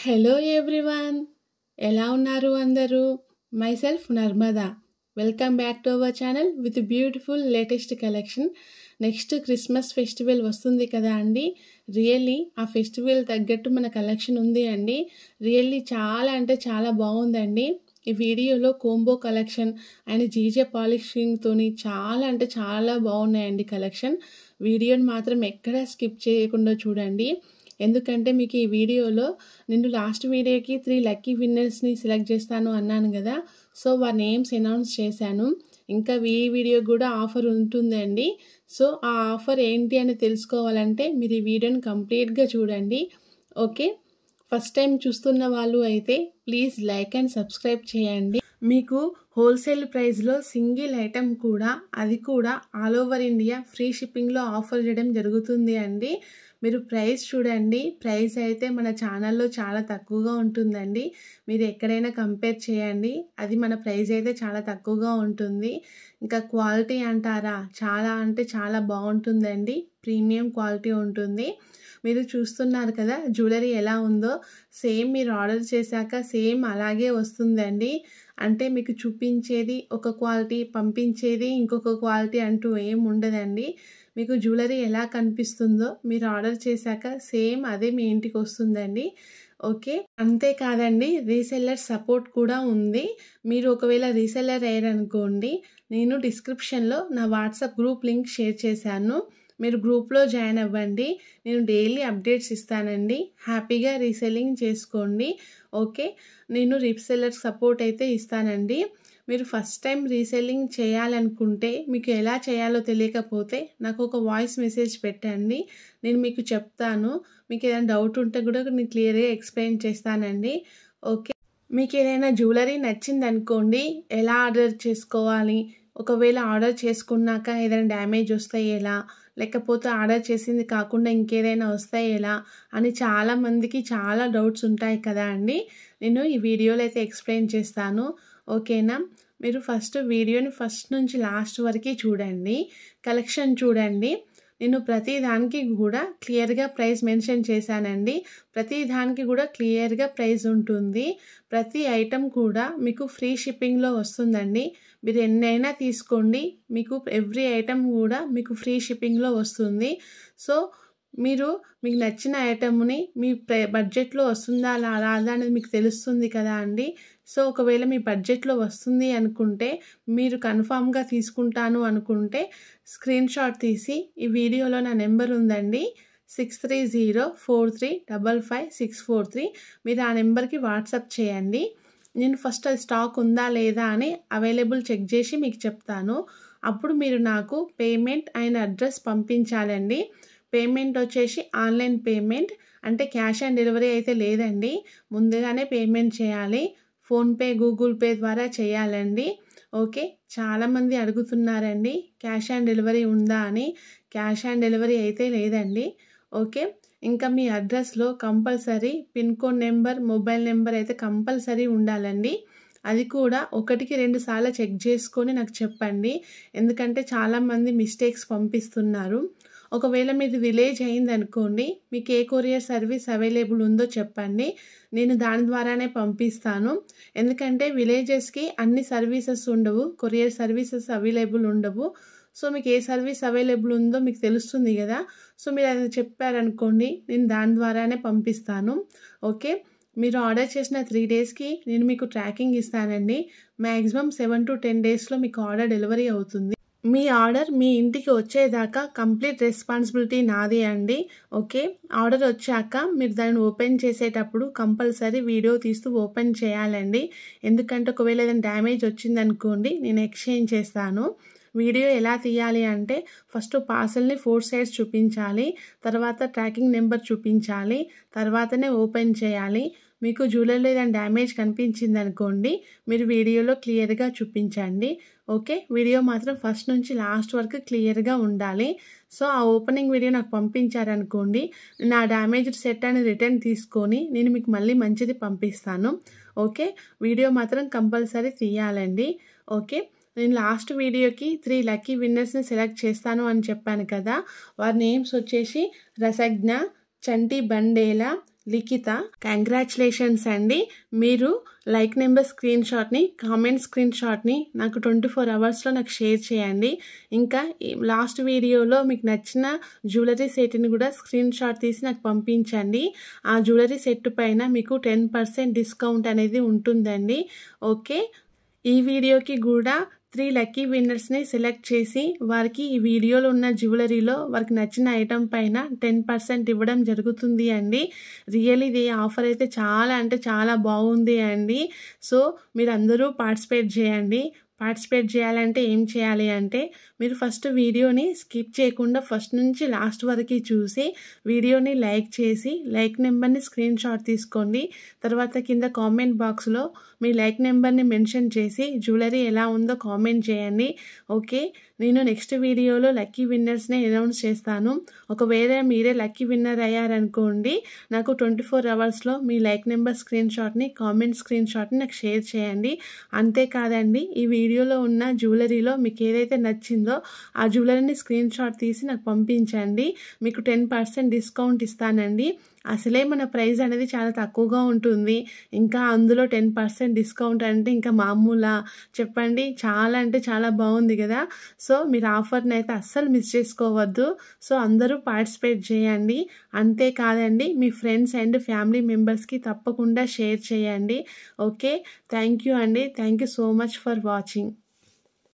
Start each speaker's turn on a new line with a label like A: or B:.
A: Hello everyone, ఎలా ఉన్నారు అందరూ? Myself Narmada. Welcome back to our channel with beautiful latest collection. Next Christmas festival వస్తుంది కదా అండి. రియల్లీ ఆ ఫెస్టివల్ తగ్గట్టు మన కలెక్షన్ ఉంది అండి. రియల్లీ చాలా అంటే చాలా బాగుందండి. ఈ వీడియోలో కోంబో కలెక్షన్ అండ్ జీజే పాలిషింగ్తోని చాలా అంటే చాలా బాగున్నాయండి కలెక్షన్. వీడియోని మాత్రం ఎక్కడా స్కిప్ చేయకుండా చూడండి. ఎందుకంటే మీకు ఈ వీడియోలో నేను లాస్ట్ వీడియోకి 3 లక్కీ విన్నర్స్ని సెలెక్ట్ చేస్తాను అన్నాను కదా. సో వారి నేమ్స్ అనౌన్స్ చేశాను. ఇంకా ఈ వీడియో కూడా ఆఫర్ ఉంటుందండి. సో ఆ ఆఫర్ ఏంటి అని తెలుసుకోవాలంటే మీరు ఈ వీడియోని కంప్లీట్గా చూడండి. ఓకే, ఫస్ట్ టైం చూస్తున్న వాళ్ళు అయితే ప్లీజ్ లైక్ అండ్ సబ్స్క్రైబ్ చేయండి. మీకు హోల్సేల్ ప్రైస్లో సింగిల్ ఐటెం కూడా, అది కూడా ఆల్ ఓవర్ ఇండియా ఫ్రీ షిప్పింగ్లో ఆఫర్ చేయడం జరుగుతుంది అండి. మీరు ప్రైస్ చూడండి. ప్రైస్ అయితే మన ఛానల్లో చాలా తక్కువగా ఉంటుందండి. మీరు ఎక్కడైనా కంపేర్ చేయండి, అది మన ప్రైస్ అయితే చాలా తక్కువగా ఉంటుంది. ఇంకా క్వాలిటీ అంటారా, చాలా అంటే చాలా బాగుంటుందండి. ప్రీమియం క్వాలిటీ ఉంటుంది. మీరు చూస్తున్నారు కదా జ్యువెలరీ ఎలా ఉందో. సేమ్ మీరు ఆర్డర్ చేశాక సేమ్ అలాగే వస్తుందండి. అంటే మీకు చూపించేది ఒక క్వాలిటీ, పంపించేది ఇంకొక క్వాలిటీ అంటూ ఏం ఉండదండి. మీకు జ్యువెలరీ ఎలా కనిపిస్తుందో మీరు ఆర్డర్ చేశాక సేమ్ అదే మీ ఇంటికి వస్తుందండి. ఓకే, అంతేకాదండి రీసెల్లర్ సపోర్ట్ కూడా ఉంది. మీరు ఒకవేళ రీసెల్లర్ అయ్యారనుకోండి, నేను డిస్క్రిప్షన్లో నా వాట్సాప్ గ్రూప్ లింక్ షేర్ చేశాను. మీరు గ్రూప్లో జాయిన్ అవ్వండి. నేను డైలీ అప్డేట్స్ ఇస్తానండి. హ్యాపీగా రీసెల్లింగ్ చేసుకోండి. ఓకే, నేను రీసెల్లర్ సపోర్ట్ అయితే ఇస్తానండి. మీరు ఫస్ట్ టైం రీసెల్లింగ్ చేయాలనుకుంటే, మీకు ఎలా చేయాలో తెలియకపోతే నాకు ఒక వాయిస్ మెసేజ్ పెట్టండి. నేను మీకు చెప్తాను. మీకు ఏదైనా డౌట్ ఉంటే కూడా నేను క్లియర్గా ఎక్స్ప్లెయిన్ చేస్తానండి. ఓకే, మీకు ఏదైనా జ్యువెలరీ నచ్చింది అనుకోండి, ఎలా ఆర్డర్ చేసుకోవాలి, ఒకవేళ ఆర్డర్ చేసుకున్నాక ఏదైనా డ్యామేజ్ వస్తే ఎలా, లేకపోతే ఆర్డర్ చేసింది కాకుండా ఇంకేదైనా వస్తాయి ఎలా అని చాలామందికి చాలా డౌట్స్ ఉంటాయి కదా అండి. నేను ఈ వీడియోలో అయితే ఎక్స్ప్లెయిన్ చేస్తాను. ఓకేనా, మీరు ఫస్ట్ వీడియోని ఫస్ట్ నుంచి లాస్ట్ వరకు చూడండి. కలెక్షన్ చూడండి. నేను ప్రతి దానికి కూడా క్లియర్గా ప్రైస్ మెన్షన్ చేశానండి. ప్రతి దానికి కూడా క్లియర్గా ప్రైస్ ఉంటుంది. ప్రతి ఐటెం కూడా మీకు ఫ్రీ షిప్పింగ్లో వస్తుందండి. మీరు ఎన్నైనా తీసుకోండి, మీకు ఎవ్రీ ఐటెం కూడా మీకు ఫ్రీ షిప్పింగ్లో వస్తుంది. సో మీకు నచ్చిన ఐటెంని మీ బడ్జెట్లో వస్తుందా రాదా అనేది మీకు తెలుస్తుంది కదా అండి. సో ఒకవేళ మీ బడ్జెట్లో వస్తుంది అనుకుంటే, మీరు కన్ఫామ్గా తీసుకుంటాను అనుకుంటే స్క్రీన్ షాట్ తీసి ఈ వీడియోలో నా నెంబర్ ఉందండి 6304355643. మీరు ఆ నెంబర్కి వాట్సాప్ చేయండి. నేను ఫస్ట్ అది స్టాక్ ఉందా లేదా అని అవైలబుల్ చెక్ చేసి మీకు చెప్తాను. అప్పుడు మీరు నాకు పేమెంట్ అండ్ అడ్రస్ పంపించాలండి. పేమెంట్ వచ్చేసి ఆన్లైన్ పేమెంట్, అంటే క్యాష్ ఆన్ డెలివరీ అయితే లేదండి. ముందుగానే పేమెంట్ చేయాలి. ఫోన్పే, గూగుల్ పే ద్వారా చేయాలండి. ఓకే, చాలామంది అడుగుతున్నారండి క్యాష్ ఆన్ డెలివరీ ఉందా అని. క్యాష్ ఆన్ డెలివరీ అయితే లేదండి. ఓకే, ఇంకా మీ అడ్రస్లో compulsory pin code number, mobile number అయితే కంపల్సరీ ఉండాలండి. అది కూడా 1-2 సార్లు చెక్ చేసుకొని నాకు చెప్పండి. ఎందుకంటే చాలామంది మిస్టేక్స్ పంపిస్తున్నారు. ఒకవేళ మీది విలేజ్ అయిందనుకోండి, మీకు ఏ కొరియర్ సర్వీస్ అవైలబుల్ ఉందో చెప్పండి. నేను దాని ద్వారానే పంపిస్తాను. ఎందుకంటే విలేజెస్కి అన్ని సర్వీసెస్ ఉండవు, కొరియర్ సర్వీసెస్ అవైలబుల్ ఉండవు. సో మీకు ఏ సర్వీస్ అవైలబుల్ ఉందో మీకు తెలుస్తుంది కదా. సో మీరు అది చెప్పారనుకోండి, నేను దాని ద్వారానే పంపిస్తాను. ఓకే, మీరు ఆర్డర్ చేసిన 3 డేస్కి నేను మీకు ట్రాకింగ్ ఇస్తానండి. మ్యాక్సిమం 7 to 10 డేస్లో మీకు ఆర్డర్ డెలివరీ అవుతుంది. మీ ఆర్డర్ మీ ఇంటికి వచ్చేదాకా కంప్లీట్ రెస్పాన్సిబిలిటీ నాదే అండి. ఓకే, ఆర్డర్ వచ్చాక మీరు దాన్ని ఓపెన్ చేసేటప్పుడు కంపల్సరీ వీడియో తీస్తూ ఓపెన్ చేయాలండి. ఎందుకంటే ఒకవేళ ఏదైనా డ్యామేజ్ వచ్చిందనుకోండి, నేను ఎక్స్చేంజ్ చేస్తాను. వీడియో ఎలా తీయాలి అంటే, ఫస్ట్ పార్సల్ని 4 సైడ్స్ చూపించాలి, తర్వాత ట్రాకింగ్ నెంబర్ చూపించాలి, తర్వాతనే ఓపెన్ చేయాలి. మీకు జ్యువెలరీలో ఏదైనా డ్యామేజ్ కనిపించింది అనుకోండి, మీరు వీడియోలో క్లియర్గా చూపించండి. ఓకే, వీడియో మాత్రం ఫస్ట్ నుంచి లాస్ట్ వరకు క్లియర్గా ఉండాలి. సో ఆ ఓపెనింగ్ వీడియో నాకు పంపించారనుకోండి, నా డ్యామేజ్డ్ సెట్ అని రిటర్న్ తీసుకొని నేను మీకు మళ్ళీ మంచిది పంపిస్తాను. ఓకే, వీడియో మాత్రం కంపల్సరీ తీయాలండి. ఓకే, నేను లాస్ట్ వీడియోకి 3 లక్కీ విన్నర్స్ని సెలెక్ట్ చేస్తాను అని చెప్పాను కదా. వారి నేమ్స్ వచ్చేసి రసజ్ఞ, చంటి బండేల, లిఖిత. కంగ్రాచులేషన్స్ అండి. మీరు లైక్ నెంబర్ స్క్రీన్ షాట్ని, కామెంట్ స్క్రీన్ షాట్ని నాకు 24 అవర్స్లో నాకు షేర్ చేయండి. ఇంకా లాస్ట్ వీడియోలో మీకు నచ్చిన జ్యువెలరీ సెట్ని కూడా స్క్రీన్ షాట్ తీసి నాకు పంపించండి. ఆ జ్యువెలరీ సెట్ పైన మీకు 10% డిస్కౌంట్ అనేది ఉంటుందండి. ఓకే, ఈ వీడియోకి కూడా 3 లక్కీ విన్నర్స్ని సెలెక్ట్ చేసి వారికి ఈ వీడియోలో ఉన్న జ్యువెలరీలో వారికి నచ్చిన ఐటమ్ పైన 10% ఇవ్వడం జరుగుతుంది అండి. రియల్లీ ఇది ఆఫర్ అయితే చాలా అంటే చాలా బాగుంది అండి. సో మీరు అందరూ పార్టిసిపేట్ చేయండి. పార్టిసిపేట్ చేయాలంటే ఏం చేయాలి అంటే, మీరు ఫస్ట్ వీడియోని స్కిప్ చేయకుండా ఫస్ట్ నుంచి లాస్ట్ వరకు చూసి వీడియోని లైక్ చేసి లైక్ నెంబర్ని స్క్రీన్ షాట్ తీసుకోండి. తర్వాత కింద కామెంట్ బాక్స్లో మీ లైక్ నెంబర్ని మెన్షన్ చేసి జ్యువెలరీ ఎలా ఉందో కామెంట్ చేయండి. ఓకే, నేను నెక్స్ట్ వీడియోలో లక్కీ విన్నర్స్ని అనౌన్స్ చేస్తాను. ఒకవేళ మీరే లక్కీ విన్నర్ అయ్యారనుకోండి, నాకు 24 అవర్స్లో మీ లైక్ నెంబర్ స్క్రీన్ షాట్ని, కామెంట్ స్క్రీన్ షాట్ని నాకు షేర్ చేయండి. అంతేకాదండి, ఈ వీడియోలో ఉన్న జ్యువెలరీలో మీకు ఏదైతే నచ్చిందో ఆ జ్యువెలరీని స్క్రీన్ షాట్ తీసి నాకు పంపించండి. మీకు 10% డిస్కౌంట్ ఇస్తానండి. అసలే మన ప్రైస్ అనేది చాలా తక్కువగా ఉంటుంది, ఇంకా అందులో 10% డిస్కౌంట్ అంటే ఇంకా మామూలా చెప్పండి. చాలా అంటే చాలా బాగుంది కదా. సో మీరు ఆఫర్ని అయితే అస్సలు మిస్ చేసుకోవద్దు. సో అందరూ పార్టిసిపేట్ చేయండి. అంతేకాదండి, మీ ఫ్రెండ్స్ అండ్ ఫ్యామిలీ మెంబర్స్కి తప్పకుండా షేర్ చేయండి. ఓకే, థ్యాంక్ యూ అండి. Thank you so much for watching.